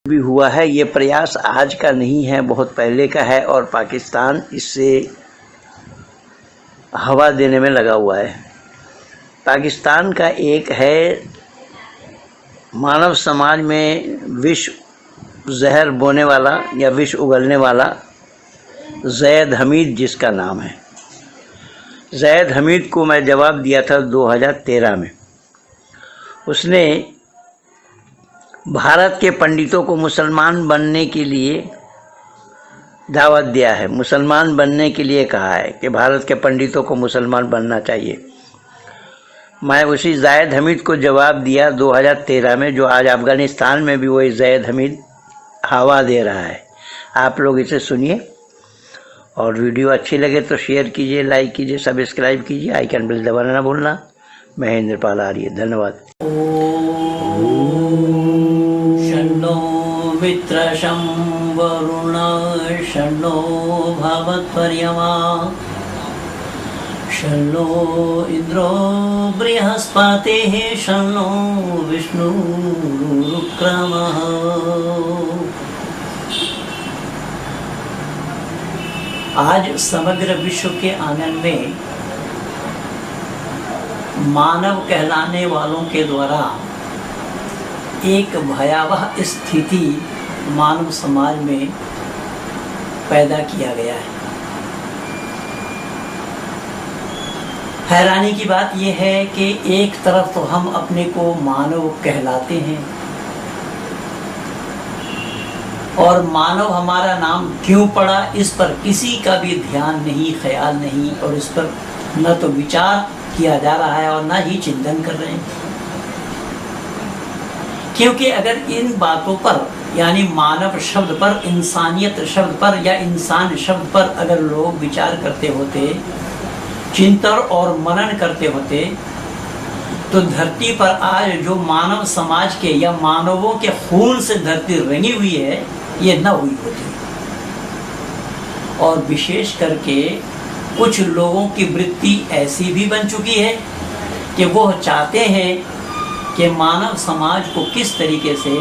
भी हुआ है। ये प्रयास आज का नहीं है, बहुत पहले का है और पाकिस्तान इससे हवा देने में लगा हुआ है। पाकिस्तान का एक है मानव समाज में विष जहर बोने वाला या विष उगलने वाला ज़ैद हमीद, जिसका नाम है। ज़ैद हमीद को मैं जवाब दिया था 2013 में। उसने भारत के पंडितों को मुसलमान बनने के लिए दावत दिया है, मुसलमान बनने के लिए कहा है कि भारत के पंडितों को मुसलमान बनना चाहिए। मैं उसी ज़ैद हमीद को जवाब दिया 2013 में, जो आज अफ़गानिस्तान में भी वही ज़ैद हमीद हवा दे रहा है। आप लोग इसे सुनिए और वीडियो अच्छी लगे तो शेयर कीजिए, लाइक कीजिए, सब्सक्राइब कीजिए, आइकन बेल दबाना ना भूलना। मैं इंद्रपाल आर्य, धन्यवाद। शन्नो मित्रशं वरुण शन्नो भवत्पर्यमा शन्नो इंद्रो बृहस्पतिः शन्नो विष्णुरुक्रमः। आज समग्र विश्व के आंगन में मानव कहलाने वालों के द्वारा एक भयावह स्थिति मानव समाज में पैदा किया गया है। हैरानी की बात यह है कि एक तरफ तो हम अपने को मानव कहलाते हैं और मानव हमारा नाम क्यों पड़ा इस पर किसी का भी ध्यान नहीं, ख्याल नहीं, और इस पर न तो विचार किया जा रहा है और न ही चिंतन कर रहे हैं। क्योंकि अगर इन बातों पर, यानी मानव शब्द पर, इंसानियत शब्द पर या इंसान शब्द पर अगर लोग विचार करते होते, चिंतन और मनन करते होते, तो धरती पर आज जो मानव समाज के या मानवों के खून से धरती रंगी हुई है, ये न हुई होती। और विशेष करके कुछ लोगों की वृत्ति ऐसी भी बन चुकी है कि वो चाहते हैं कि मानव समाज को किस तरीके से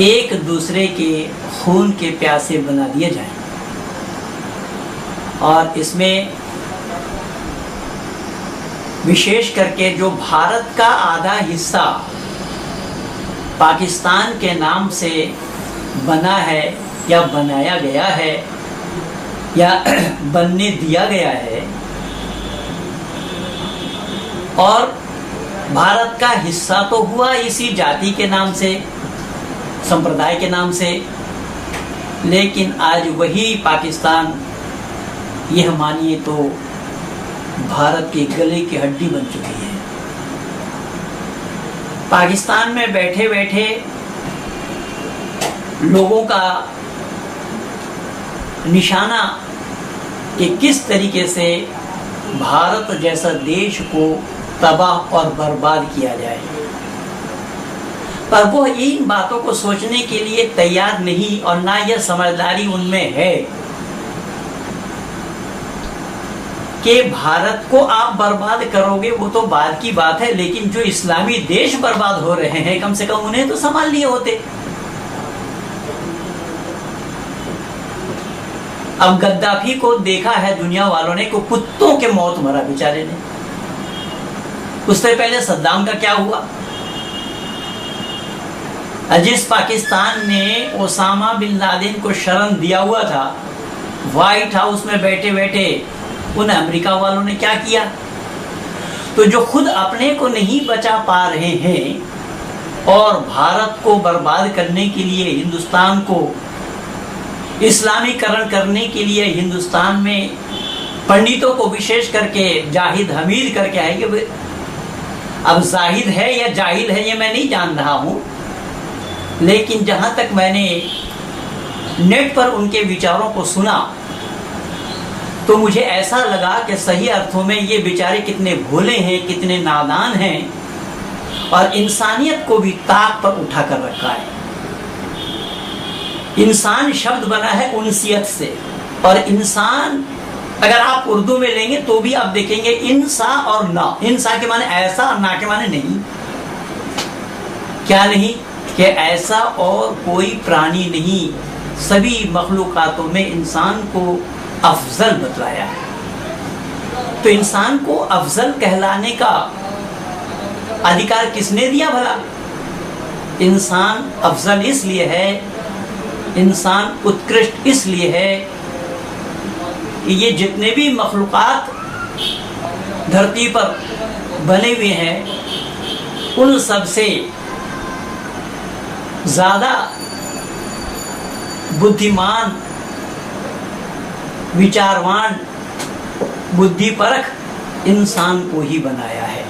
एक दूसरे के खून के प्यासे बना दिए जाए। और इसमें विशेष करके जो भारत का आधा हिस्सा पाकिस्तान के नाम से बना है या बनाया गया है या बनने दिया गया है, और भारत का हिस्सा तो हुआ इसी जाति के नाम से, संप्रदाय के नाम से, लेकिन आज वही पाकिस्तान, यह मानिए तो भारत के गले की हड्डी बन चुकी है। पाकिस्तान में बैठे बैठे लोगों का निशाना कि किस तरीके से भारत जैसा देश को तबाह और बर्बाद किया जाए, पर वो इन बातों को सोचने के लिए तैयार नहीं और ना यह समझदारी उनमें है कि भारत को आप बर्बाद करोगे वो तो बात की बात है, लेकिन जो इस्लामी देश बर्बाद हो रहे हैं कम से कम उन्हें तो संभाल लिए होते। अब गद्दाफी को देखा है दुनिया वालों ने, को कुत्तों के मौत मरा बेचारे ने। उससे पहले सद्दाम का क्या हुआ? जिस पाकिस्तान ने ओसामा बिन लादेन को शरण दिया हुआ था, व्हाइट हाउस में बैठे बैठे उन अमेरिका वालों ने क्या किया? तो जो खुद अपने को नहीं बचा पा रहे हैं और भारत को बर्बाद करने के लिए, हिंदुस्तान को इस्लामीकरण करने के लिए, हिंदुस्तान में पंडितों को विशेष करके जाहिद हमीद करके है कि अब जाहिद है या जाहिल है ये मैं नहीं जान रहा हूं, लेकिन जहां तक मैंने नेट पर उनके विचारों को सुना तो मुझे ऐसा लगा कि सही अर्थों में ये बेचारे कितने भोले हैं, कितने नादान हैं, और इंसानियत को भी ताक पर उठा कर रखा है। इंसान शब्द बना है उनसियत से, और इंसान अगर आप उर्दू में लेंगे तो भी आप देखेंगे इंसा और ना। इंसा के माने ऐसा और ना के माने नहीं। क्या नहीं? कि ऐसा और कोई प्राणी नहीं, सभी मखलूकातों में इंसान को अफजल बतलाया है। तो इंसान को अफजल कहलाने का अधिकार किसने दिया भला? इंसान अफजल इसलिए है, इंसान उत्कृष्ट इसलिए है, ये जितने भी मखलूकात धरती पर बने हुए हैं उन सब से ज्यादा बुद्धिमान, विचारवान, बुद्धिपरक इंसान को ही बनाया है।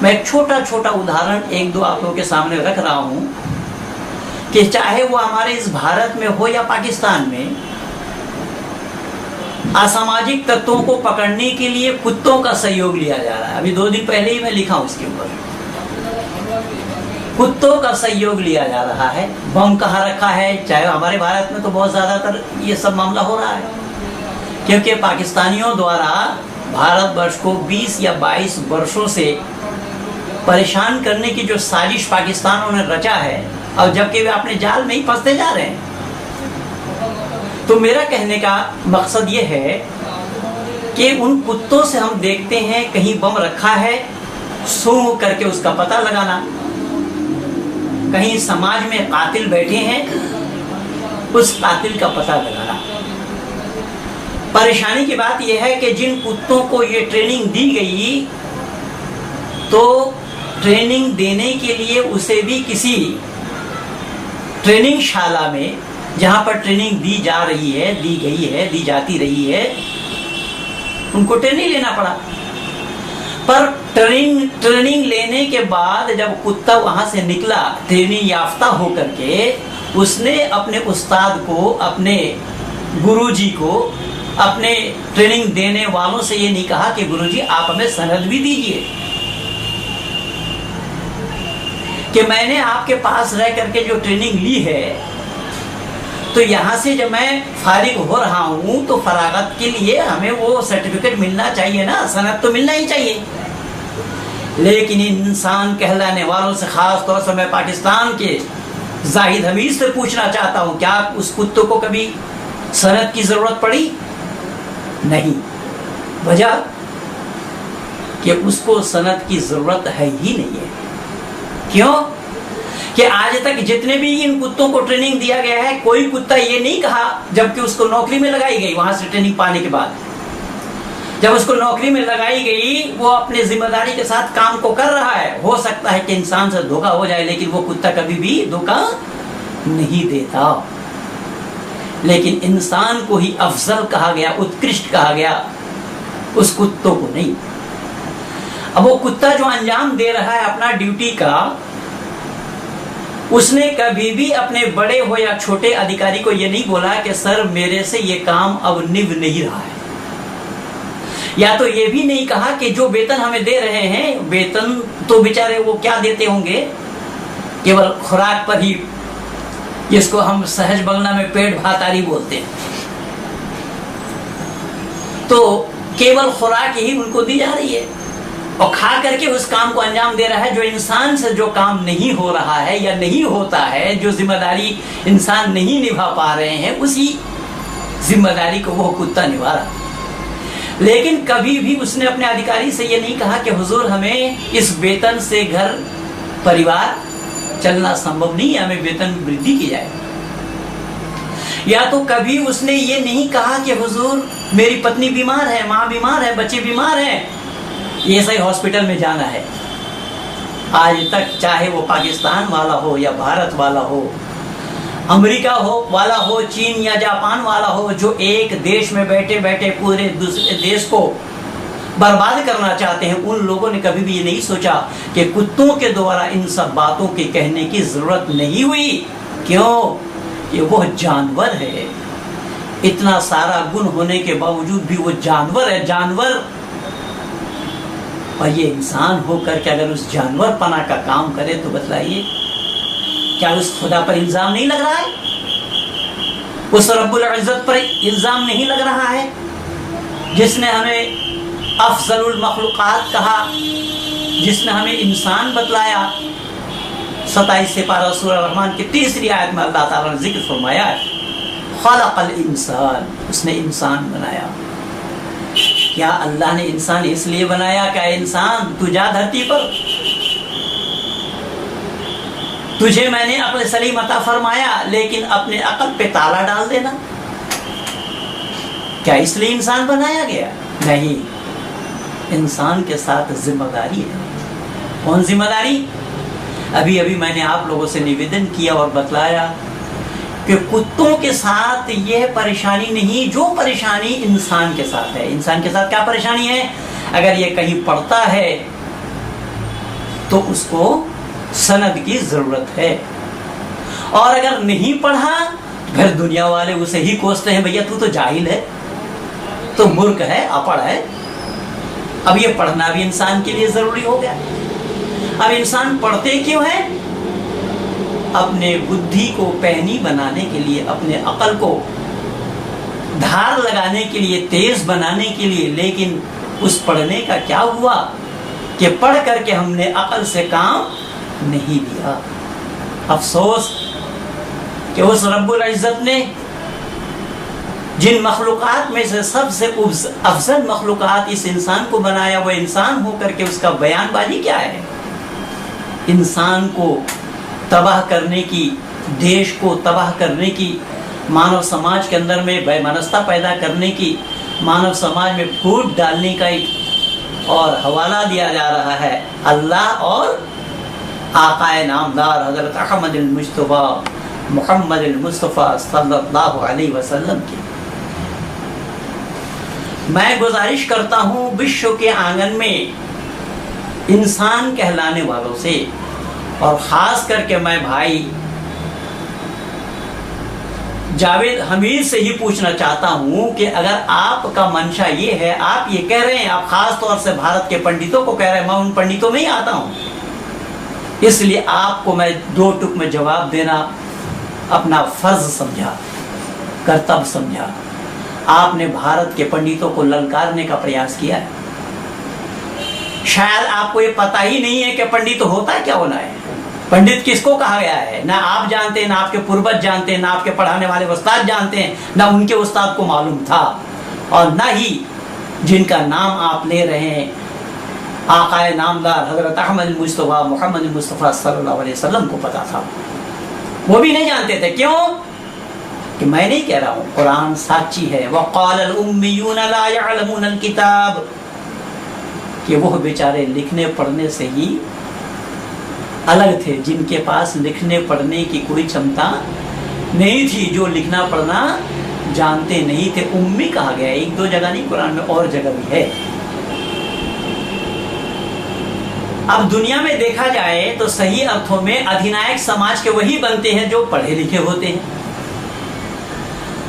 मैं एक छोटा छोटा उदाहरण एक दो आप लोगों के सामने रख रहा हूं कि चाहे वो हमारे इस भारत में हो या पाकिस्तान में, असामाजिक तत्वों को पकड़ने के लिए कुत्तों का सहयोग लिया जा रहा है। अभी 2 दिन पहले ही मैं लिखा हूं इसके ऊपर, कुत्तों का सहयोग लिया जा रहा है। बम कहाँ रखा है? चाहे हमारे भारत में तो बहुत ज्यादातर ये सब मामला हो रहा है, क्योंकि पाकिस्तानियों द्वारा भारतवर्ष को 20 या 22 वर्षों से परेशान करने की जो साजिश पाकिस्तानों ने रचा है, और जबकि वे अपने जाल में ही फंसते जा रहे हैं। तो मेरा कहने का मकसद ये है कि उन कुत्तों से हम देखते हैं कहीं बम रखा है, सूंघ करके उसका पता लगाना, कहीं समाज में कातिल बैठे हैं उस कातिल का पता लगाना। परेशानी की बात यह है कि जिन कुत्तों को ये ट्रेनिंग दी गई, तो ट्रेनिंग देने के लिए उसे भी किसी ट्रेनिंग शाला में, जहां पर ट्रेनिंग दी जा रही है, दी गई है, दी जाती रही है, उनको ट्रेनिंग लेना पड़ा। पर ट्रेनिंग लेने के बाद जब कुत्ता वहां से निकला ट्रेनिंग याफ्ता होकर के, उसने अपने उस्ताद को, अपने गुरुजी को, अपने ट्रेनिंग देने वालों से ये नहीं कहा कि गुरुजी आप हमें सनद भी दीजिए कि मैंने आपके पास रह करके जो ट्रेनिंग ली है, तो यहाँ से जब मैं फारिग हो रहा हूँ तो फरागत के लिए हमें वो सर्टिफिकेट मिलना चाहिए ना, सनद तो मिलना ही चाहिए। लेकिन इंसान कहलाने वालों से, खास तौर से मैं पाकिस्तान के जाहिद हमीद से पूछना चाहता हूँ, क्या उस कुत्ते को कभी सनद की जरूरत पड़ी? नहीं। वजह कि उसको सनद की जरूरत है ही नहीं है। क्यों? कि आज तक जितने भी इन कुत्तों को ट्रेनिंग दिया गया है, कोई कुत्ता ये नहीं कहा, जबकि उसको नौकरी में लगाई गई, वहां से ट्रेनिंग पाने के बाद जब उसको नौकरी में लगाई गई, वो अपने जिम्मेदारी के साथ काम को कर रहा है। हो सकता है कि इंसान से धोखा हो जाए, लेकिन वो कुत्ता कभी भी धोखा नहीं देता। लेकिन इंसान को ही अफजल कहा गया, उत्कृष्ट कहा गया, उस कुत्तों को नहीं। अब वो कुत्ता जो अंजाम दे रहा है अपना ड्यूटी का, उसने कभी भी अपने बड़े हो या छोटे अधिकारी को ये नहीं बोला कि सर मेरे से ये काम अब निभ नहीं रहा है, या तो ये भी नहीं कहा कि जो वेतन हमें दे रहे हैं, वेतन तो बेचारे वो क्या देते होंगे, केवल खुराक पर ही, जिसको हम सहज बंगला में पेट भातारी बोलते हैं, तो केवल खुराक ही उनको दी जा रही है और खा करके उस काम को अंजाम दे रहा है। जो इंसान से जो काम नहीं हो रहा है या नहीं होता है, जो जिम्मेदारी इंसान नहीं निभा पा रहे हैं, उसी जिम्मेदारी को वो कुत्ता निभा रहा। लेकिन कभी भी उसने अपने अधिकारी से ये नहीं कहा कि हुजूर हमें इस वेतन से घर परिवार चलना संभव नहीं है, हमें वेतन में वृद्धि की जाए। या तो कभी उसने ये नहीं कहा कि हुजूर मेरी पत्नी बीमार है, माँ बीमार है, बच्चे बीमार हैं, ये सही हॉस्पिटल में जाना है। आज तक चाहे वो पाकिस्तान वाला हो या भारत वाला हो, अमेरिका वाला हो, चीन या जापान वाला हो, जो एक देश में बैठे बैठे पूरे दूसरे देश को बर्बाद करना चाहते हैं, उन लोगों ने कभी भी ये नहीं सोचा कि कुत्तों के द्वारा इन सब बातों के कहने की जरूरत नहीं हुई। क्यों? कि वो जानवर है, इतना सारा गुण होने के बावजूद भी वो जानवर है, जानवर। और ये इंसान होकर के अगर उस जानवर पना का काम करे तो बतलाइए, क्या उस खुदा पर इल्जाम नहीं लग रहा है? उस रब्बुल इज्जत पर इल्जाम नहीं लग रहा है, जिसने हमें अफजलुल मखलूकात कहा, जिसने हमें इंसान बतलाया, 27 से पारा सूरह रहमान की तीसरी आयत में अल्लाह ताला ने जिक्र फरमाया है, खलक़ल इंसान, उसने इंसान बनाया। क्या अल्लाह ने इंसान इसलिए बनाया क्या इंसान तू जा धरती पर, तुझे मैंने अपने सलीम अता फरमाया, लेकिन अपने अकल पे ताला डाल देना, क्या इसलिए इंसान बनाया गया? नहीं, इंसान के साथ जिम्मेदारी है। कौन जिम्मेदारी? अभी अभी मैंने आप लोगों से निवेदन किया और बतलाया कि कुत्तों के साथ यह परेशानी नहीं जो परेशानी इंसान के साथ है। इंसान के साथ क्या परेशानी है? अगर ये कहीं पढ़ता है तो उसको सनद की जरूरत है, और अगर नहीं पढ़ा फिर दुनिया वाले उसे ही कोसते हैं, भैया तू तो जाहिल है, तो मूर्ख है, अपढ़ है। अब ये पढ़ना भी इंसान के लिए जरूरी हो गया। अब इंसान पढ़ते क्यों है? अपने बुद्धि को पैनी बनाने के लिए, अपने अकल को धार लगाने के लिए, तेज बनाने के लिए। लेकिन उस पढ़ने का क्या हुआ कि पढ़ करके हमने अकल से काम नहीं लिया। अफसोस कि उस रब्बुल इज्जत ने जिन मखलूकात में से सबसे अफजल मखलूकात इस इंसान को बनाया, वो इंसान होकर के उसका बयानबाजी क्या है? इंसान को तबाह करने की, देश को तबाह करने की, मानव समाज के अंदर में बेमनस्ता पैदा करने की, मानव समाज में फूट डालने का एक और हवाला दिया जा रहा है अल्लाह और आकाए नामदार हजरत अहमद मुस्तफ़ा मुहम्मद मुस्तफ़ा सल्लल्लाहु अलैहि वसल्लम की। मैं गुजारिश करता हूँ विश्व के आंगन में इंसान कहलाने वालों से, और ख़ास करके मैं भाई जावेद हमीद से ही पूछना चाहता हूँ कि अगर आपका मंशा ये है, आप ये कह रहे हैं, आप ख़ास तौर से भारत के पंडितों को कह रहे हैं, मैं उन पंडितों में ही आता हूँ, इसलिए आपको मैं दो टुक में जवाब देना अपना फर्ज समझा, कर्तव्य समझा। आपने भारत के पंडितों को ललकारने का प्रयास किया है। शायद आपको ये पता ही नहीं है कि पंडित होता क्या होना है, पंडित किसको कहा गया है। ना आप जानते हैं, ना आपके पूर्वज जानते हैं, ना आपके पढ़ाने वाले उस्ताद जानते हैं, ना उनके उस्ताद को मालूम था, और ना ही जिनका नाम आप ले रहे हैं आकाए नामदार हजरत अहमद मुस्तफ़ा मुहम्मद मुस्तफ़ा सल्लल्लाहु अलैहि वसल्लम को पता था। वो भी नहीं जानते थे। क्यों? कि मैं नहीं कह रहा हूँ, कुरान साची है। वक़ालल उम्मियूना ला यअलमूनल किताब, कि वो बेचारे लिखने पढ़ने से ही अलग थे, जिनके पास लिखने पढ़ने की कोई क्षमता नहीं थी, जो लिखना पढ़ना जानते नहीं थे, उम्मी कहा गया। एक दो जगह नहीं, कुरान में और जगह भी है। अब दुनिया में देखा जाए तो सही अर्थों में अधिनायक समाज के वही बनते हैं जो पढ़े लिखे होते हैं।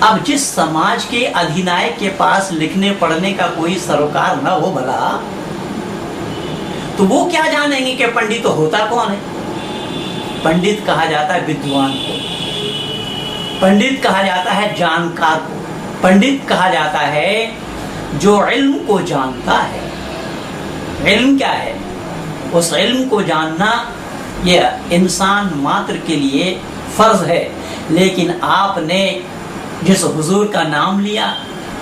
अब जिस समाज के अधिनायक के पास लिखने पढ़ने का कोई सरोकार न हो भला, तो वो क्या जानेंगे कि पंडित तो होता कौन है। पंडित कहा जाता है विद्वान को, पंडित कहा जाता है जानकार को, पंडित कहा जाता है जो इल्म को जानता है। इल्म क्या है? उस इल्म को जानना ये इंसान मात्र के लिए फर्ज है। लेकिन आपने जिस हुजूर का नाम लिया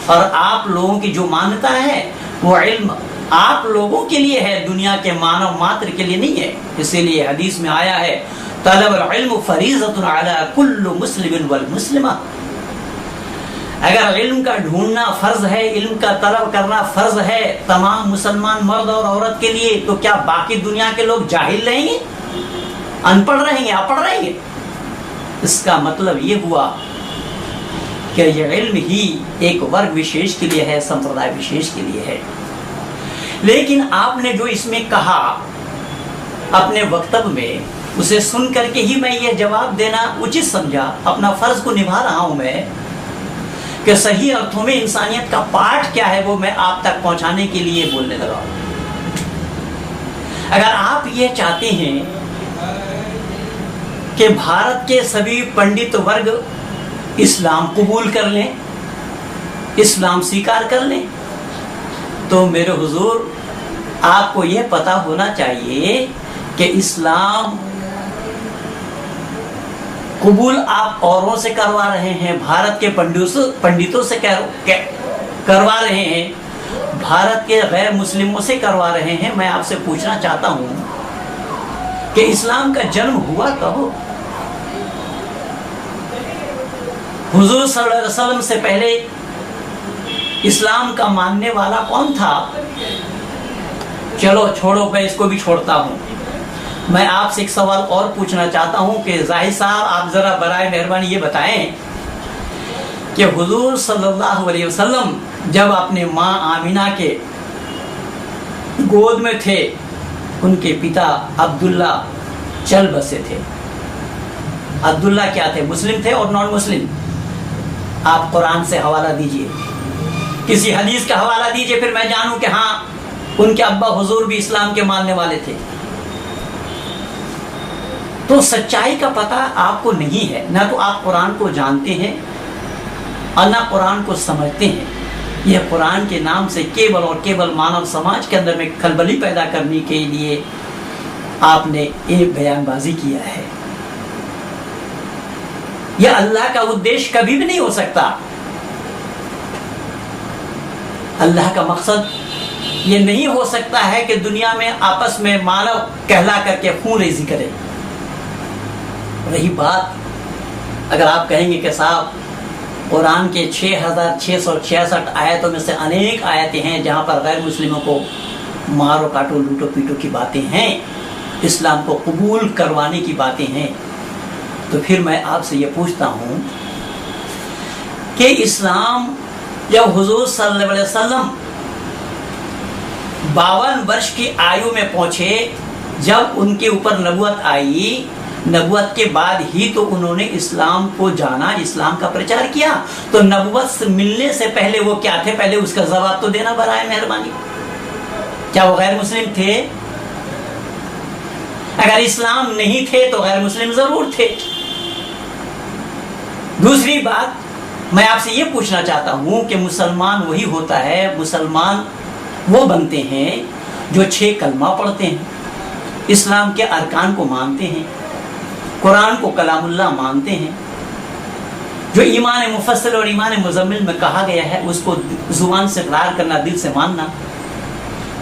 और आप लोगों की जो मान्यता है, वो इल्म आप लोगों के लिए है, दुनिया के मानव मात्र के लिए नहीं है। इसीलिए हदीस में आया है, तलबुल इल्म फरीज़तुन अला कुल्लि मुस्लिमिन वल मुस्लिमा। अगर इल्म का ढूंढना फर्ज है, इल्म का तलब करना फर्ज है तमाम मुसलमान मर्द और औरत के लिए, तो क्या बाकी दुनिया के लोग जाहिल रहेंगे, अनपढ़ रहेंगे, अपढ़ रहेंगे? इसका मतलब ये हुआ कि यह इल्म ही एक वर्ग विशेष के लिए है, संप्रदाय विशेष के लिए है। लेकिन आपने जो इसमें कहा अपने वक्तव्य में, उसे सुन करके ही मैं ये जवाब देना उचित समझा। अपना फर्ज को निभा रहा हूं मैं कि सही अर्थों में इंसानियत का पाठ क्या है वो मैं आप तक पहुंचाने के लिए बोलने लगा। अगर आप ये चाहते हैं कि भारत के सभी पंडित वर्ग इस्लाम कबूल कर लें, इस्लाम स्वीकार कर लें, तो मेरे हुजूर आपको यह पता होना चाहिए कि इस्लाम कबूल आप औरों से करवा रहे हैं, भारत के पंडितों से करवा रहे हैं, भारत के गैर मुस्लिमों से करवा रहे हैं। मैं आपसे पूछना चाहता हूं कि इस्लाम का जन्म हुआ कब? हुजूर सल्लल्लाहु अलैहि वसल्लम से पहले इस्लाम का मानने वाला कौन था? चलो छोड़ो, मैं इसको भी छोड़ता हूं। मैं आपसे एक सवाल और पूछना चाहता हूं कि जाहिद साहब, आप जरा बराए मेहरबानी ये बताएं कि हुजूर सल्लल्लाहु अलैहि वसल्लम जब अपने माँ आमिना के गोद में थे, उनके पिता अब्दुल्ला चल बसे थे। अब्दुल्ला क्या थे? मुस्लिम थे और नॉन मुस्लिम? आप कुरान से हवाला दीजिए, किसी हदीस का हवाला दीजिए, फिर मैं जानूं कि हाँ उनके अब्बा हुजूर भी इस्लाम के मानने वाले थे। तो सच्चाई का पता आपको नहीं है, ना तो आप कुरान को जानते हैं और ना कुरान को समझते हैं। यह कुरान के नाम से केवल और केवल मानव समाज के अंदर में खलबली पैदा करने के लिए आपने एक बयानबाजी किया है। यह अल्लाह का उद्देश्य कभी भी नहीं हो सकता। अल्लाह का मकसद ये नहीं हो सकता है कि दुनिया में आपस में मानव कहला करके खून रेजी करे। रही बात, अगर आप कहेंगे कि साहब कुरान के 6666 आयतों में से अनेक आयतें हैं जहां पर गैर मुस्लिमों को मारो काटो लूटो पीटो की बातें हैं, इस्लाम को कबूल करवाने की बातें हैं, तो फिर मैं आपसे ये पूछता हूं कि इस्लाम जब हुजूर सल्लल्लाहु अलैहि वसल्लम 52 वर्ष की आयु में पहुंचे, जब उनके ऊपर नबुवत आई, नबुवत के बाद ही तो उन्होंने इस्लाम को जाना, इस्लाम का प्रचार किया। तो नबुवत से मिलने से पहले वो क्या थे? पहले उसका जवाब तो देना बराए मेहरबानी। क्या वो गैर मुस्लिम थे? अगर इस्लाम नहीं थे तो गैर मुस्लिम जरूर थे। दूसरी बात, मैं आपसे ये पूछना चाहता हूं कि मुसलमान वही होता है, मुसलमान वो बनते हैं जो 6 कलमा पढ़ते हैं, इस्लाम के अरकान को मानते हैं, कुरान को कलामुल्लाह मानते हैं, जो ईमान मुफस्सल और ईमान मुजम्मिल में कहा गया है उसको जुबान से इकरार करना, दिल से मानना।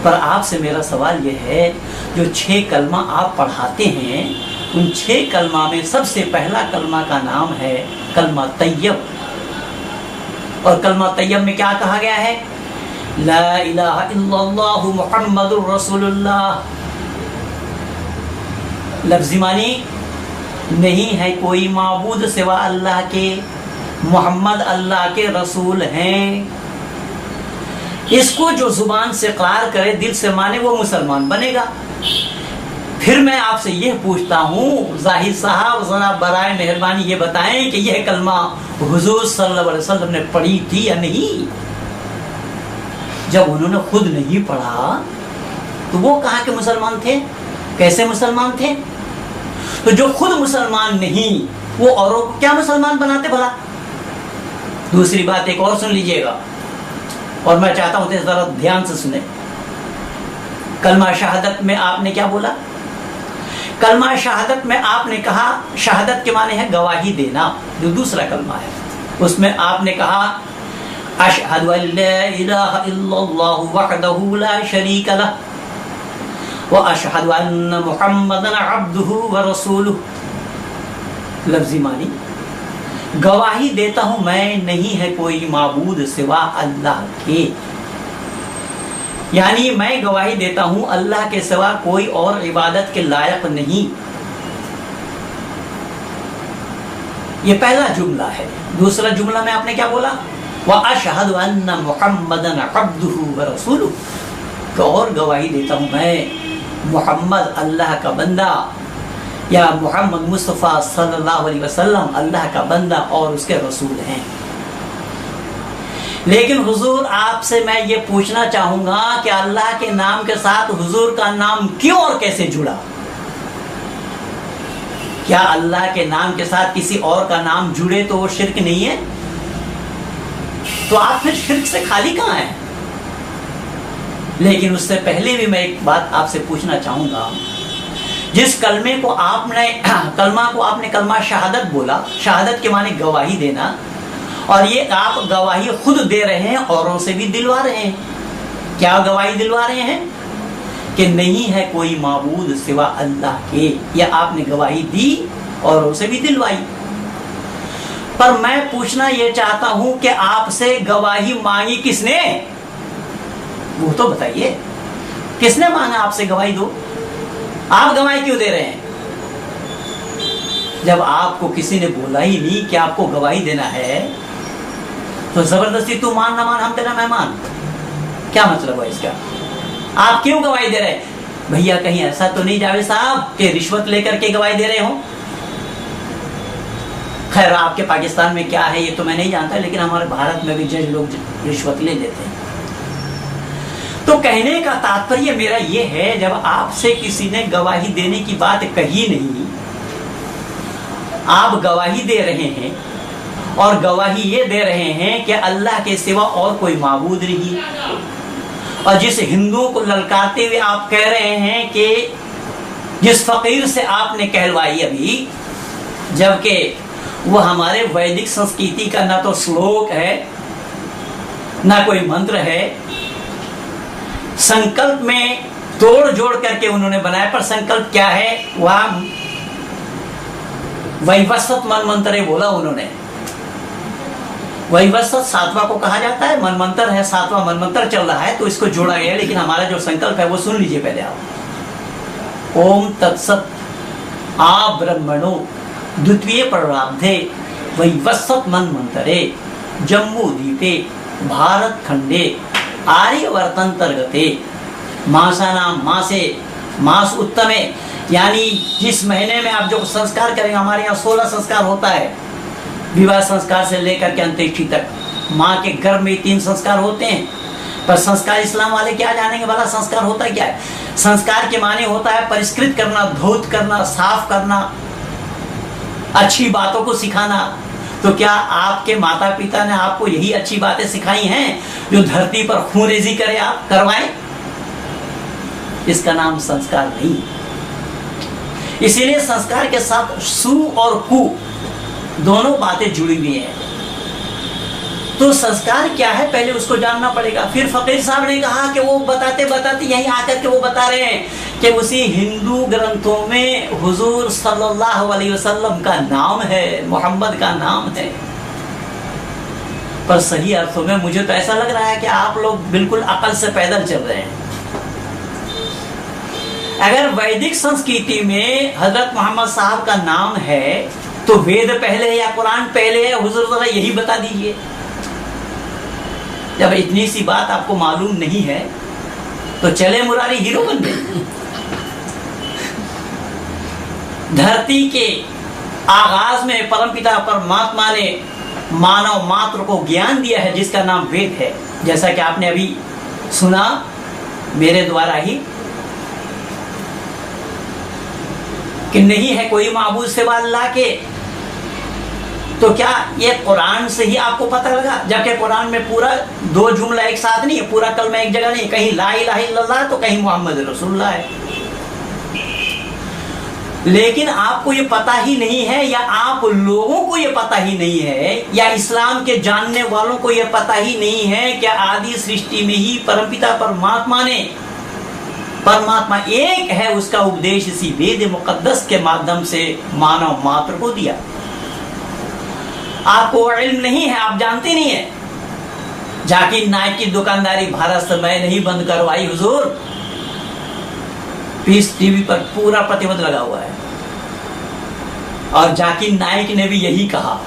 पर आपसे मेरा सवाल यह है, जो 6 कलमा आप पढ़ाते हैं, उन 6 कलमा में सबसे पहला कलमा का नाम है कलमा तैयब। और कलमा तैयब में क्या कहा गया है? ला इलाहा इल्लल्लाह मुहम्मदुर रसूलुल्लाह। लफ्ज़ी मानी, नहीं है कोई माबूद सिवा अल्लाह के, मोहम्मद अल्लाह के रसूल हैं। इसको जो जुबान से इकरार करे, दिल से माने, वो मुसलमान बनेगा। फिर मैं आपसे यह पूछता हूँ जाहिद साहब, जरा बराए मेहरबानी ये बताएं कि यह कलमा हुजूर सल्लल्लाहु अलैहि वसल्लम ने पढ़ी थी या नहीं? जब उन्होंने खुद नहीं पढ़ा तो वो कहाँ के मुसलमान थे? कैसे मुसलमान थे? तो जो खुद मुसलमान नहीं, वो औरों को क्या मुसलमान बनाते भला? दूसरी बात एक और सुन लीजिएगा, और मैं चाहता हूं जरा ध्यान से सुने। कलमा शहादत में आपने क्या बोला? कलमा शहादत में आपने कहा, शहादत के माने है गवाही देना, जो दूसरा कलमा है उसमें आपने कहा अशहदु अल्ला इलाहा इल्लल्लाहु वहदहु ला शरीका लह व अशहदु अन्न मुहम्मदन अब्दुहु व रसूलुहु। लफ्जी मानी, गवाही देता हूं मैं नहीं है कोई माबूद सिवा अल्लाह के, यानी मैं गवाही देता हूं अल्लाह के सिवा कोई और इबादत के लायक नहीं। ये पहला जुमला है। दूसरा जुमला में आपने क्या बोला? व अशहदु अन्न मुहम्मदन अब्दुहु व रसूलुहु, तो और गवाही देता हूं मैं मोहम्मद अल्लाह का बंदा, या मोहम्मद मुस्तफ़ा सल्लल्लाहु अलैहि वसल्लम अल्लाह का बंदा और उसके रसूल हैं। लेकिन हुजूर, आपसे मैं ये पूछना चाहूंगा कि अल्लाह के नाम के साथ हुजूर का नाम क्यों और कैसे जुड़ा? क्या अल्लाह के नाम के साथ किसी और का नाम जुड़े तो वो शिर्क नहीं है? तो आप फिर शिर्क से खाली कहां हैं? लेकिन उससे पहले भी मैं एक बात आपसे पूछना चाहूंगा जिस कलमे को आपने कलमा शहादत बोला, शहादत के माने गवाही देना, और ये आप गवाही खुद दे रहे हैं, औरों से भी दिलवा रहे हैं। क्या गवाही दिलवा रहे हैं? कि नहीं है कोई माबूद सिवा अल्लाह के। यह आपने गवाही दी, औरों से भी दिलवाई। पर मैं पूछना यह चाहता हूं कि आपसे गवाही मांगी किसने? वो तो बताइए, किसने मांगा आपसे गवाही दो? आप गवाही क्यों दे रहे हैं जब आपको किसी ने बोला ही नहीं कि आपको गवाही देना है? तो जबरदस्ती तू मान ना मान, हम तेरा मेहमान, क्या मतलब है इसका? आप क्यों गवाही दे रहे हैं? भैया कहीं ऐसा तो नहीं जावेद साहब कि रिश्वत लेकर के गवाही दे रहे हो? खैर आपके पाकिस्तान में क्या है ये तो मैं नहीं जानता, लेकिन हमारे भारत में भी जज लोग रिश्वत ले लेते हैं। तो कहने का तात्पर्य मेरा ये है, जब आपसे किसी ने गवाही देने की बात कही नहीं, आप गवाही दे रहे हैं, और गवाही ये दे रहे हैं कि अल्लाह के सिवा और कोई माबूद नहीं। और जिस हिंदुओं को ललकारते हुए आप कह रहे हैं कि जिस फकीर से आपने कहलवाई अभी, जबकि वह हमारे वैदिक संस्कृति का ना तो श्लोक है ना कोई मंत्र है, संकल्प में तोड़ जोड़ करके उन्होंने बनाया। पर संकल्प क्या है? वह वैवस्वत मनमंत्र बोला उन्होंने। वैवस्वत सातवां को कहा जाता है, मनमंत्र है, सातवां मनमंत्र चल रहा है, तो इसको जोड़ा गया। लेकिन हमारा जो संकल्प है वो सुन लीजिए पहले आप। ओम तत्सत आ ब्रह्मणो द्वितीय प्रारब्धे वैवस्वत मनमंत्रे जम्मू द्वीपे भारत खंडे आर्यवर्तंतर्गते मासानाम मासे मास उत्तमे, यानी जिस महीने में आप जो संस्कार करेंगे, हमारे यहाँ 16 संस्कार होता है, विवाह संस्कार से लेकर के अंत्येष्टि तक। माँ के गर्भ में 3 संस्कार होते हैं। पर संस्कार इस्लाम वाले क्या जानेंगे भला संस्कार होता क्या है? संस्कार के माने होता है परिष्कृत करना, धौत करना, साफ करना, अच्छी बातों को सिखाना। तो क्या आपके माता पिता ने आपको यही अच्छी बातें सिखाई हैं जो धरती पर खूंरेजी करे आप करवाएं? इसका नाम संस्कार नहीं। इसीलिए संस्कार के साथ सु और कु दोनों बातें जुड़ी हुई हैं। तो संस्कार क्या है पहले उसको जानना पड़ेगा। फिर फकीर साहब ने कहा कि वो बताते बताते यहीं आकर के वो बता रहे हैं कि उसी हिंदू ग्रंथों में हुजूर सल्लल्लाहु अलैहि वसल्लम का नाम है, मोहम्मद का नाम है। पर सही अर्थों में मुझे तो ऐसा लग रहा है कि आप लोग बिल्कुल अकल से पैदल चल रहे हैं। अगर वैदिक संस्कृति में हजरत मोहम्मद साहब का नाम है तो वेद पहले है या कुरान पहले है? हुजूर जरा यही बता दीजिए। जब इतनी सी बात आपको मालूम नहीं है तो चले मुरारी हीरो बन गए। धरती के आगाज में परमपिता परमात्मा ने मानव मात्र को ज्ञान दिया है जिसका नाम वेद है। जैसा कि आपने अभी सुना मेरे द्वारा ही कि नहीं है कोई माबूद सिवा अल्लाह के। तो क्या ये कुरान से ही आपको पता लगा? जबकि कुरान में पूरा 2 जुमला एक साथ नहीं है, पूरा कलमा एक जगह नहीं, कहीं ला इलाहा इल्लल्लाह तो कहीं मोहम्मद रसूलुल्लाह है। लेकिन आपको ये पता ही नहीं है, या आप लोगों को ये पता ही नहीं है, या इस्लाम के जानने वालों को ये पता ही नहीं है कि आदि सृष्टि में ही परमपिता परमात्मा ने, परमात्मा एक है, उसका उपदेश इसी वेद मुकद्दस के माध्यम से मानव मात्र को दिया। आपको इल्म नहीं है, आप जानते नहीं है। जाकिर नाइक की दुकानदारी भारत से मैं नहीं बंद करवाई हुजूर, पीस टीवी पर पूरा प्रतिबंध लगा हुआ है। और जाकिर नाइक ने भी यही कहा।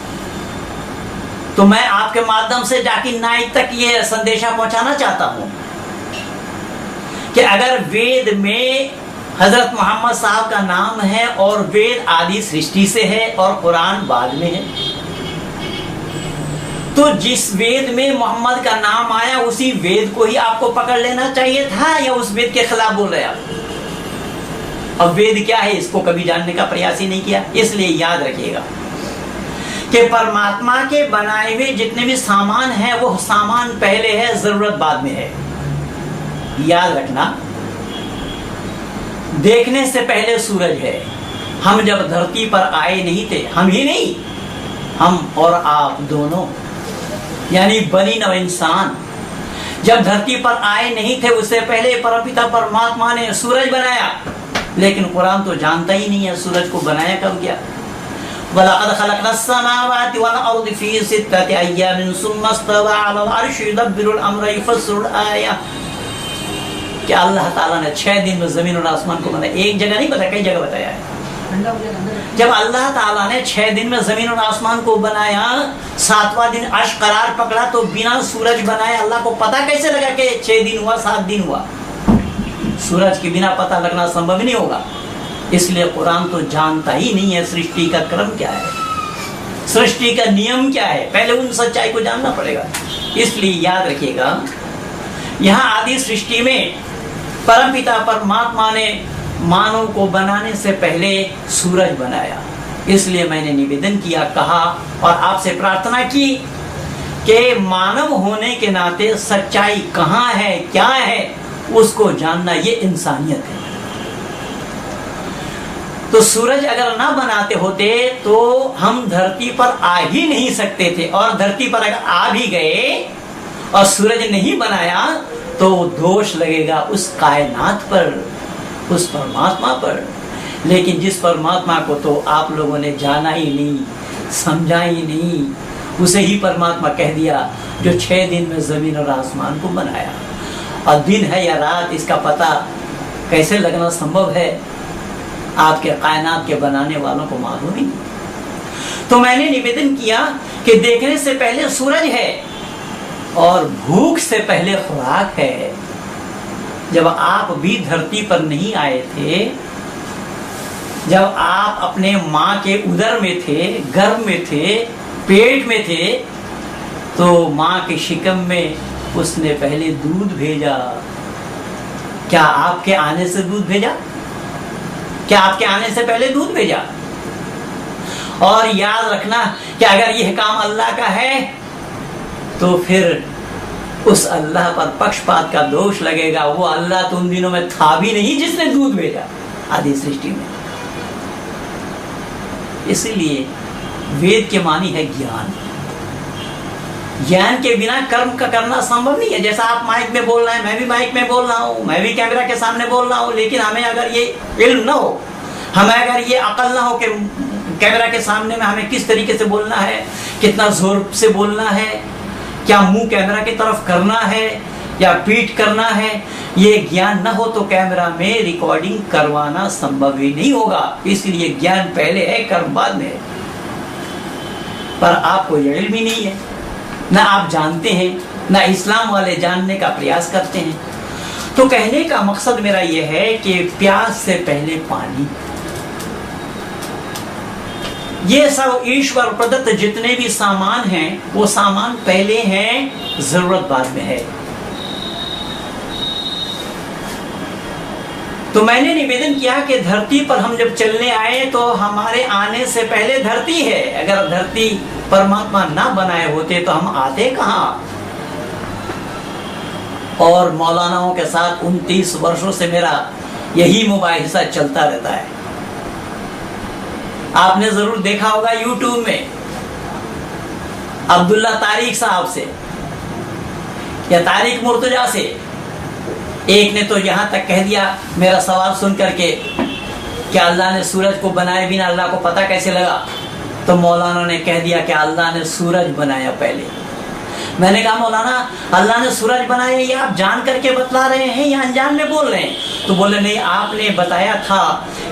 तो मैं आपके माध्यम से जाकिर नाइक तक ये संदेशा पहुंचाना चाहता हूं कि अगर वेद में हजरत मोहम्मद साहब का नाम है और वेद आदि सृष्टि से है और कुरान बाद में है, तो जिस वेद में मोहम्मद का नाम आया उसी वेद को ही आपको पकड़ लेना चाहिए था, या उस वेद के खिलाफ बोल रहे आप? अब वेद क्या है इसको कभी जानने का प्रयास ही नहीं किया। इसलिए याद रखिएगा कि परमात्मा के बनाए हुए जितने भी सामान हैं वो सामान पहले है, जरूरत बाद में है। याद रखना। देखने से पहले सूरज है। हम जब धरती पर आए नहीं थे, हम ही नहीं, हम और आप दोनों, यानी बनी नव इंसान जब धरती पर आए नहीं थे, उससे पहले परमपिता परमात्मा ने सूरज बनाया। लेकिन कुरान तो जानता ही नहीं है सूरज को बनाया कब गया। वलक़द ख़लक़नस समावाति वल अर्ज़ फ़ी सित्तति अय्यामिन सुम्मा इस्तवा अलल अर्शि युदब्बिरुल अम्र युफ़स्सिरुल आयात। क्या अल्लाह ताला ने 6 दिन में जमीन और आसमान को बनाया? एक जगह नहीं बताया, कई जगह बताया है। जब अल्लाह ताला ने 6 दिन में जमीन और आसमान को बनाया, 7वां दिन अर्श करार पकड़ा, तो बिना सूरज बनाए अल्लाह को पता कैसे लगा कि 6 दिन हुआ 7 दिन हुआ? सूरज के बिना पता लगना संभव नहीं होगा। इसलिए कुरान तो जानता ही नहीं है सृष्टि का क्रम क्या है, सृष्टि का नियम क्या है। पहले उन सच्चाई को जानना पड़ेगा। इसलिए याद रखिएगा, यहाँ आदि सृष्टि में परमपिता परमात्मा ने मानव को बनाने से पहले सूरज बनाया। इसलिए मैंने निवेदन किया, कहा और आपसे प्रार्थना की कि मानव होने के नाते सच्चाई कहाँ है, क्या है, उसको जानना ये इंसानियत है। तो सूरज अगर ना बनाते होते तो हम धरती पर आ ही नहीं सकते थे, और धरती पर अगर आ भी गए और सूरज नहीं बनाया तो दोष लगेगा उस कायनात पर, उस परमात्मा पर। लेकिन जिस परमात्मा को तो आप लोगों ने जाना ही नहीं, समझा ही नहीं, उसे ही परमात्मा कह दिया जो 6 दिन में जमीन और आसमान को बनाया। और दिन है या रात इसका पता कैसे लगना संभव है? आपके कायनात के बनाने वालों को मालूम ही नहीं। तो मैंने निवेदन किया कि देखने से पहले सूरज है और भूख से पहले खुराक है। जब आप भी धरती पर नहीं आए थे, जब आप अपने माँ के उदर में थे, गर्भ में थे, पेट में थे, तो माँ के शिकम में उसने पहले दूध भेजा। क्या आपके आने से दूध भेजा? क्या आपके आने से पहले दूध भेजा? और याद रखना कि अगर यह काम अल्लाह का है तो फिर उस अल्लाह पर पक्षपात का दोष लगेगा। वो अल्लाह तो उन दिनों में था भी नहीं जिसने दूध भेजा आदि सृष्टि में। इसीलिए वेद के मानी है ज्ञान। ज्ञान के बिना कर्म का करना संभव नहीं है। जैसा आप माइक में बोल रहे हैं, मैं भी माइक में बोल रहा हूँ, मैं भी कैमरा के सामने बोल रहा हूँ, लेकिन हमें अगर ये इल्म ना हो, हमें अगर ये अकल ना हो कि कैमरा के सामने में हमें किस तरीके से बोलना है, कितना जोर से बोलना है, क्या मुंह कैमरा की तरफ करना है या पीठ करना है, ये ज्ञान न हो तो कैमरा में रिकॉर्डिंग करवाना संभव ही नहीं होगा। इसलिए ज्ञान पहले है, कर्म बाद में है। पर आपको ये इल्म ही नहीं है, ना आप जानते हैं, ना इस्लाम वाले जानने का प्रयास करते हैं। तो कहने का मकसद मेरा यह है कि प्यास से पहले पानी, ये सब ईश्वर प्रदत्त जितने भी सामान हैं, वो सामान पहले हैं, जरूरत बाद में है। तो मैंने निवेदन किया कि धरती पर हम जब चलने आए तो हमारे आने से पहले धरती है। अगर धरती परमात्मा ना बनाए होते तो हम आते कहां? और मौलानाओं के साथ 29 वर्षों से मेरा यही मुबाहिसा चलता रहता है। आपने जरूर देखा होगा यूट्यूब में अब्दुल्ला तारिक साहब से या तारिक मुर्तजा से, एक ने तो यहां तक कह दिया मेरा सवाल सुन करके कि अल्लाह ने सूरज को बनाए बिना अल्लाह को पता कैसे लगा? तो मौलाना ने कह दिया कि अल्लाह ने सूरज बनाया पहले। मैंने कहा मौलाना अल्लाह ने सूरज बनाया, ये आप जान करके बतला रहे हैं या अनजान में बोल रहे हैं? तो बोले नहीं, आपने बताया था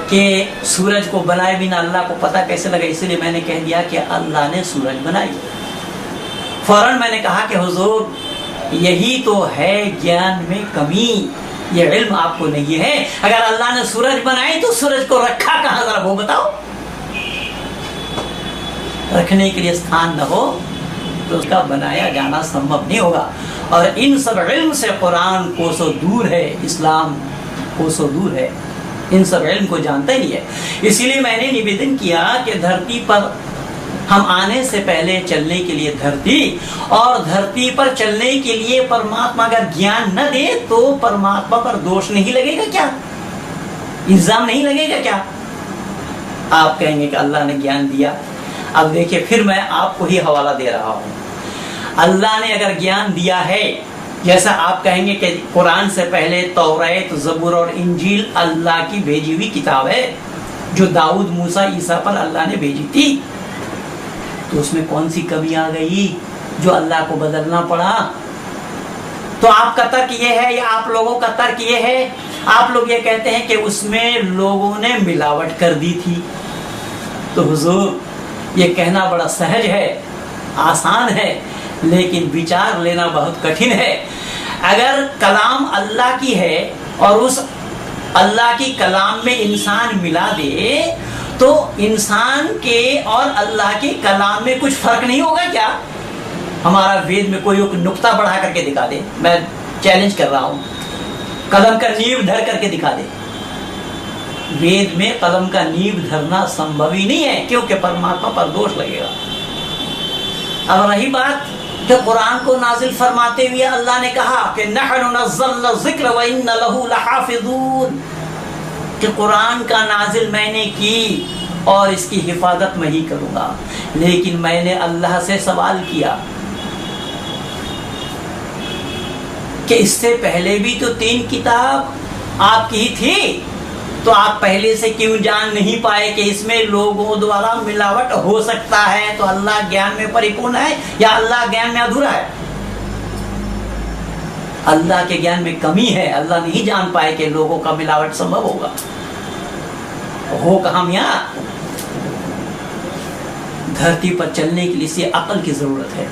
कि सूरज को बनाए बिना अल्लाह को पता कैसे लगा, इसलिए मैंने कह दिया कि अल्लाह ने सूरज बनाई। फौरन मैंने कहा कि हुजूर यही तो है ज्ञान में कमी, ये इल्म आपको नहीं है। अगर अल्लाह ने सूरज बनाई तो सूरज को रखा कहां, जरा वो बताओ। रखने के लिए स्थान न हो तो उसका बनाया जाना संभव नहीं होगा। और इन सब इल्म से कुरान कोसों दूर है, इस्लाम कोसों दूर है, इन सब इल्म को जानता ही नहीं है। इसीलिए मैंने निवेदन किया कि धरती पर हम आने से पहले चलने के लिए धरती, और धरती पर चलने के लिए परमात्मा अगर ज्ञान न दे तो परमात्मा पर दोष नहीं लगेगा क्या? इल्जाम नहीं लगेगा क्या? आप कहेंगे कि अल्लाह ने ज्ञान दिया। अब देखिए, फिर मैं आपको ही हवाला दे रहा हूं। अल्लाह ने अगर ज्ञान दिया है, जैसा आप कहेंगे कि कुरान से पहले तौरात, ज़बूर और इंजील अल्लाह की भेजी हुई किताब है, जो दाऊद, मूसा, ईसा पर अल्लाह ने भेजी थी, तो उसमें कौन सी कमी आ गई जो अल्लाह को बदलना पड़ा? तो आपका तर्क ये है या आप लोगों का तर्क ये है, आप लोग ये कहते हैं कि उसमें लोगों ने मिलावट कर दी थी। तो हुजूर, ये कहना बड़ा सहज है, आसान है, लेकिन विचार लेना बहुत कठिन है। अगर कलाम अल्लाह की है और उस अल्लाह की कलाम में इंसान मिला दे, तो इंसान के और अल्लाह के कलाम में कुछ फर्क नहीं होगा क्या? हमारा वेद में कोई नुक्ता बढ़ा करके दिखा दे, मैं चैलेंज कर रहा हूं, कलम का नींव धर करके दिखा दे। वेद में कलम का नींव धरना संभव ही नहीं है, क्योंकि परमात्मा पर दोष लगेगा। अब रही बात कि कुरान को नाजिल फरमाते हुए अल्लाह ने कहा कि नहनु नज़्ज़लना ज़िक्र व इन्ना लहू लहाफ़िज़ून, कि कुरान का नाजिल मैंने की और इसकी हिफाजत मैं ही करूंगा। लेकिन मैंने अल्लाह से सवाल किया कि इससे पहले भी तो 3 किताब आपकी ही थी, तो आप पहले से क्यों जान नहीं पाए कि इसमें लोगों द्वारा मिलावट हो सकता है? तो अल्लाह ज्ञान में परिपूर्ण है या अल्लाह ज्ञान में अधूरा है? अल्लाह के ज्ञान में कमी है, अल्लाह नहीं जान पाए कि लोगों का मिलावट संभव होगा। हो कहां मियां? धरती पर चलने के लिए से अकल की जरूरत है,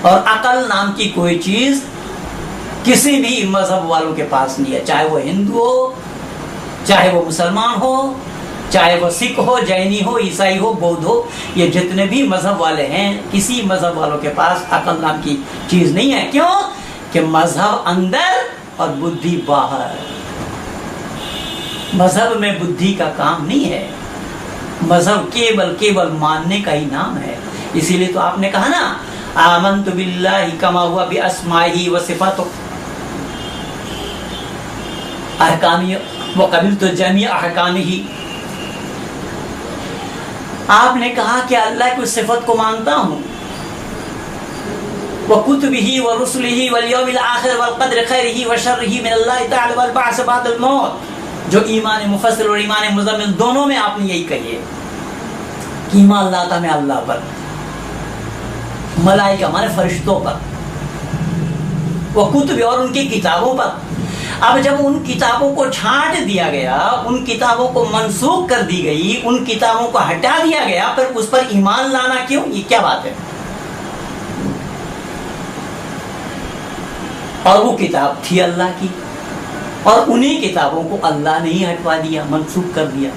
और अकल नाम की कोई चीज किसी भी मजहब वालों के पास नहीं है, चाहे वो हिंदू हो, चाहे वो मुसलमान हो, चाहे वो सिख हो, जैनी हो, ईसाई हो, बौद्ध हो, ये जितने भी मजहब वाले हैं, किसी मजहब वालों के पास अकल नाम की चीज नहीं है। क्यों? कि मजहब अंदर और बुद्धि बाहर। मजहब में बुद्धि का काम नहीं है, मजहब केवल मानने का ही नाम है। इसीलिए तो आपने कहा ना, आमन्तु बिल्लाहि कमा हुआ बि अस्माइहि व सिफातु अहकामी व क़बिलतु जमीअ अहकामिही। आपने कहा कि अल्लाह की सिफत को मानता हूं, व कुतुबिही व रुसुलिही वल यौमिल आखिर वल क़द्र खैरिही व शर्रिही मिनल्लाहि तआला वल बअस बअदल मौत। जो ईमान मुफस्सिल और ईमान मुज़म्मिल दोनों में आपने यही कही है कि ईमान लाता मैं अल्लाह पर, मलाइका माने फरिश्तों पर, वो कुतुब और उनकी किताबों पर। अब जब उन किताबों को छांट दिया गया, उन किताबों को मनसूख कर दी गई, उन किताबों को हटा दिया गया, फिर उस पर ईमान लाना क्यों? ये क्या बात है? और वो किताब थी अल्लाह की, और उन्हीं किताबों को अल्लाह ने ही हटवा दिया, मनसूख कर दिया।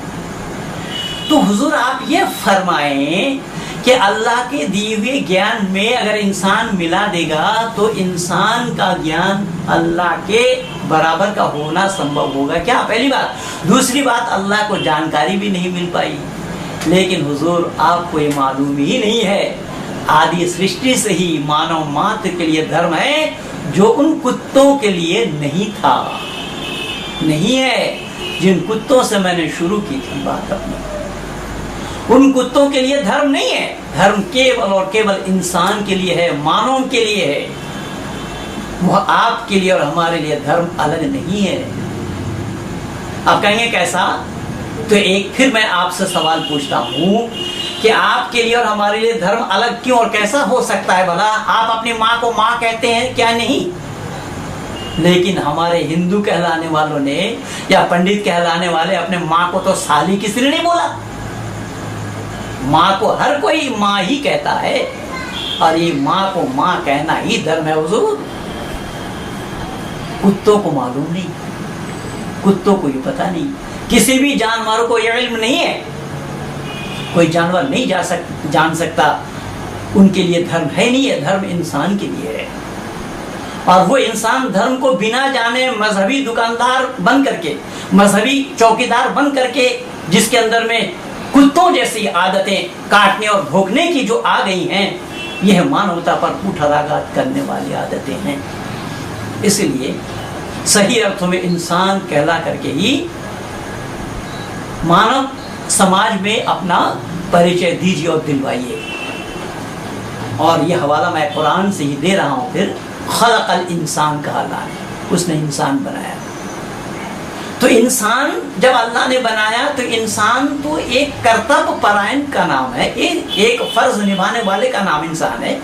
तो हुजूर आप ये फरमाएं कि अल्लाह के दिए हुए ज्ञान में अगर इंसान मिला देगा तो इंसान का ज्ञान अल्लाह के बराबर का होना संभव होगा क्या? पहली बात। दूसरी बात, अल्लाह को जानकारी भी नहीं मिल पाई। लेकिन हुजूर आपको ये मालूम ही नहीं है, आदि सृष्टि से ही मानव मात्र के लिए धर्म है जो उन कुत्तों के लिए नहीं था, नहीं है जिन कुत्तों से मैंने शुरू की थी बात अपनी। उन कुत्तों के लिए धर्म नहीं है, धर्म केवल और केवल इंसान के लिए है, मानव के लिए है। वह आपके लिए और हमारे लिए धर्म अलग नहीं है। आप कहेंगे कैसा? तो एक फिर मैं आपसे सवाल पूछता हूं कि आपके लिए और हमारे लिए धर्म अलग क्यों और कैसा हो सकता है भला? आप अपनी माँ को माँ कहते हैं क्या? नहीं। लेकिन हमारे हिंदू कहलाने वालों ने या पंडित कहलाने वाले अपने माँ को तो साली किसी ने नहीं बोला। माँ को हर कोई माँ ही कहता है, और ये माँ को माँ कहना ही धर्म है हुजूर। कुत्तों को मालूम नहीं, कुत्तों को ये पता नहीं, किसी भी जानवरों को ये इल्म नहीं है। कोई जानवर नहीं जान सकता, उनके लिए धर्म है नहीं है, धर्म इंसान के लिए है। और वो इंसान धर्म को बिना जाने मजहबी दुकानदार बन करके, मजहबी चौकीदार बन करके, जिसके अंदर में कुत्तों जैसी आदतें काटने और भोगने की जो आ गई हैं, यह मानवता पर कुठाराघात करने वाली आदतें हैं। इसलिए सही अर्थों में इंसान कहला करके ही मानव समाज में अपना परिचय दीजिए और दिलवाइए। और ये हवाला मैं कुरान से ही दे रहा हूं। फिर खलक़ल इंसान कहा अल्लाह ने, उसने इंसान बनाया। तो इंसान जब अल्लाह ने बनाया तो इंसान तो एक कर्तव्य परायण का नाम है, एक फर्ज निभाने वाले का नाम इंसान है।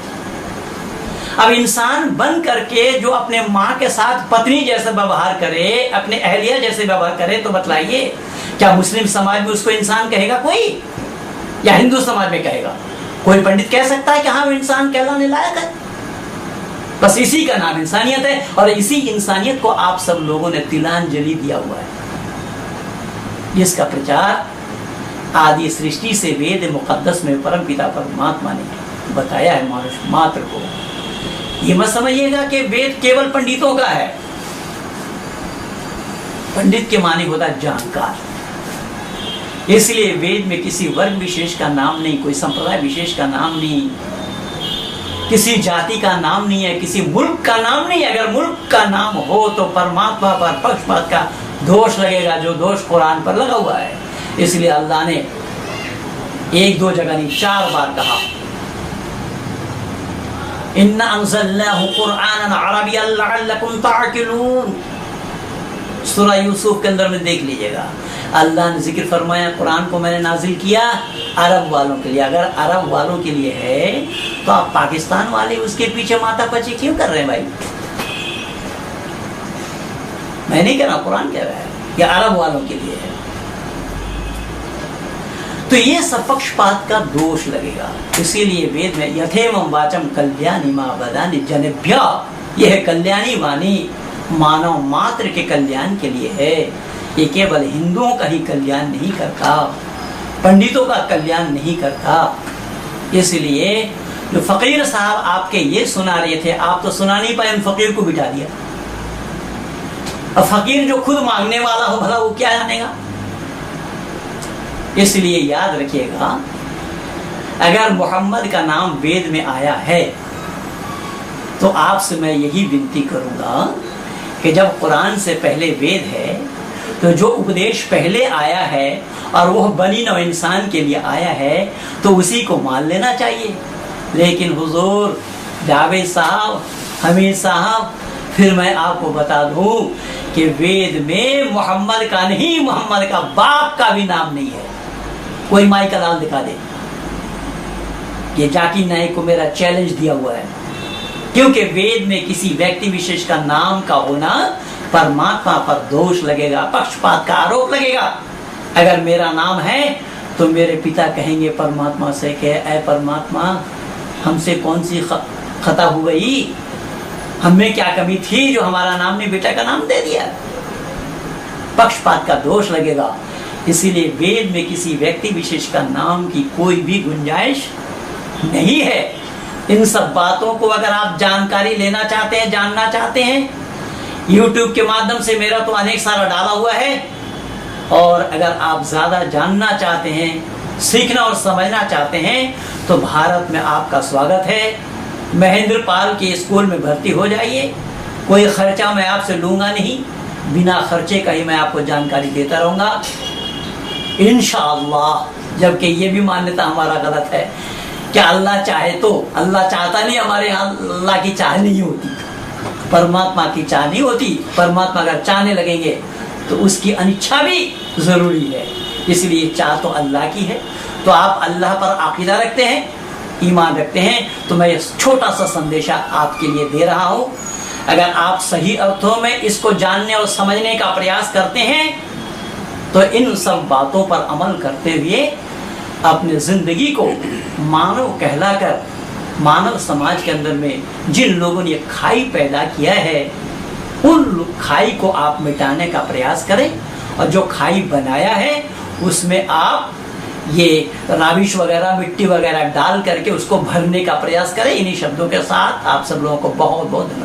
अब इंसान बन करके जो अपने माँ के साथ पत्नी जैसे व्यवहार करे, अपने अहलिया जैसे व्यवहार करे, तो बतलाइए क्या मुस्लिम समाज में उसको इंसान कहेगा कोई, या हिंदू समाज में कहेगा कोई? पंडित कह सकता है कि हाँ वो इंसान कहलाने लायक है। बस इसी का नाम इंसानियत है, और इसी इंसानियत को आप सब लोगों ने तिलांजलि दिया हुआ है, जिसका प्रचार आदि सृष्टि से वेद मुकद्दस में परम पिता परमात्मा ने बताया है मनुष्य मात्र को। ये मत समझिएगा कि वेद केवल पंडितों का है। पंडित के माने होता है जानकार। इसलिए वेद में किसी वर्ग विशेष का नाम नहीं, कोई संप्रदाय विशेष का नाम नहीं, किसी जाति का नाम नहीं है, किसी मुल्क का नाम नहीं है। अगर मुल्क का नाम हो तो परमात्मा पर पक्षपात का दोष लगेगा, जो दोष कुरान पर लगा हुआ है। इसलिए अल्लाह ने एक दो जगह नहीं 4 बार कहा, इन्ना अंज़लनाहु कुरआनन अरबिय्यन लअल्लकुम ताक़िलून। सूरा यूसुफ के अंदर में देख लीजिएगा, अल्लाह ने जिक्र फरमाया कुरान को मैंने नाजिल किया अरब वालों के लिए। अगर अरब वालों के लिए है तो आप पाकिस्तान वाले उसके पीछे माथापच्ची क्यों कर रहे हैं भाई? मैं नहीं कह रहा, कुरान कह रहा है कि अरब वालों के लिए है। तो ये सब पक्षपात का दोष लगेगा। इसीलिए वेद में यथेमं वाचम कल्याणी मा वदानि जनेभ्य, यह कल्याणी वाणी मानव मात्र के कल्याण के लिए है। ये केवल हिंदुओं का ही कल्याण नहीं करता, पंडितों का कल्याण नहीं करता। इसलिए जो फकीर साहब आपके ये सुना रहे थे, आप तो सुना नहीं पाए, फकीर को बिठा दिया। अब फकीर जो खुद मांगने वाला हो भला वो क्या जानेगा? इसलिए याद रखिएगा, अगर मोहम्मद का नाम वेद में आया है तो आपसे मैं यही विनती करूंगा कि जब कुरान से पहले वेद है तो जो उपदेश पहले आया है और वह बनी नौ इंसान के लिए आया है तो उसी को मान लेना चाहिए। लेकिन हुजूर जावेद साहब, हमीद साहब, फिर मैं आपको बता दूं कि वेद में मोहम्मद का नहीं, मोहम्मद का बाप का भी नाम नहीं है। कोई माई का लाल दिखा दे। ये जाकिर नाइक को मेरा चैलेंज दिया हुआ है, क्योंकि वेद में किसी व्यक्ति विशेष का नाम का होना परमात्मा पर दोष लगेगा, पक्षपात का आरोप लगेगा। अगर मेरा नाम है तो मेरे पिता कहेंगे परमात्मा से कि ऐ परमात्मा, हमसे कौन सी खता हो गई, हमें क्या कमी थी जो हमारा नाम ने बेटा का नाम दे दिया? पक्षपात का दोष लगेगा। इसीलिए वेद में किसी व्यक्ति विशेष का नाम की कोई भी गुंजाइश नहीं है। इन सब बातों को अगर आप जानकारी लेना चाहते हैं, जानना चाहते हैं, YouTube के माध्यम से मेरा तो अनेक सारा डाला हुआ है। और अगर आप ज्यादा जानना चाहते हैं, सीखना और समझना चाहते हैं, तो भारत में आपका स्वागत है। महेंद्र पाल के स्कूल में भर्ती हो जाइए। कोई खर्चा मैं आपसे लूंगा नहीं, बिना खर्चे का ही मैं आपको जानकारी देता रहूंगा इंशाअल्लाह। जबकि ये भी मान्यता हमारा गलत है कि अल्लाह चाहे तो, अल्लाह चाहता नहीं, हमारे यहाँ अल्लाह की चाह नहीं होती, परमात्मा की चाह नहीं होती। परमात्मा अगर चाहने लगेंगे तो उसकी अनिच्छा भी जरूरी है। इसलिए चाह तो अल्लाह की है। तो आप अल्लाह पर अकीदा रखते हैं, ईमान रखते हैं, तो मैं छोटा सा संदेशा आपके लिए दे रहा हूँ। अगर आप सही अर्थों में इसको जानने और समझने का प्रयास करते हैं तो इन सब बातों पर अमल करते हुए अपने जिंदगी को मानव कहलाकर, मानव समाज के अंदर में जिन लोगों ने खाई पैदा किया है उन खाई को आप मिटाने का प्रयास करें। और जो खाई बनाया है उसमें आप ये राविश वगैरह, मिट्टी वगैरह डाल करके उसको भरने का प्रयास करें। इन्हीं शब्दों के साथ आप सब लोगों को बहुत बहुत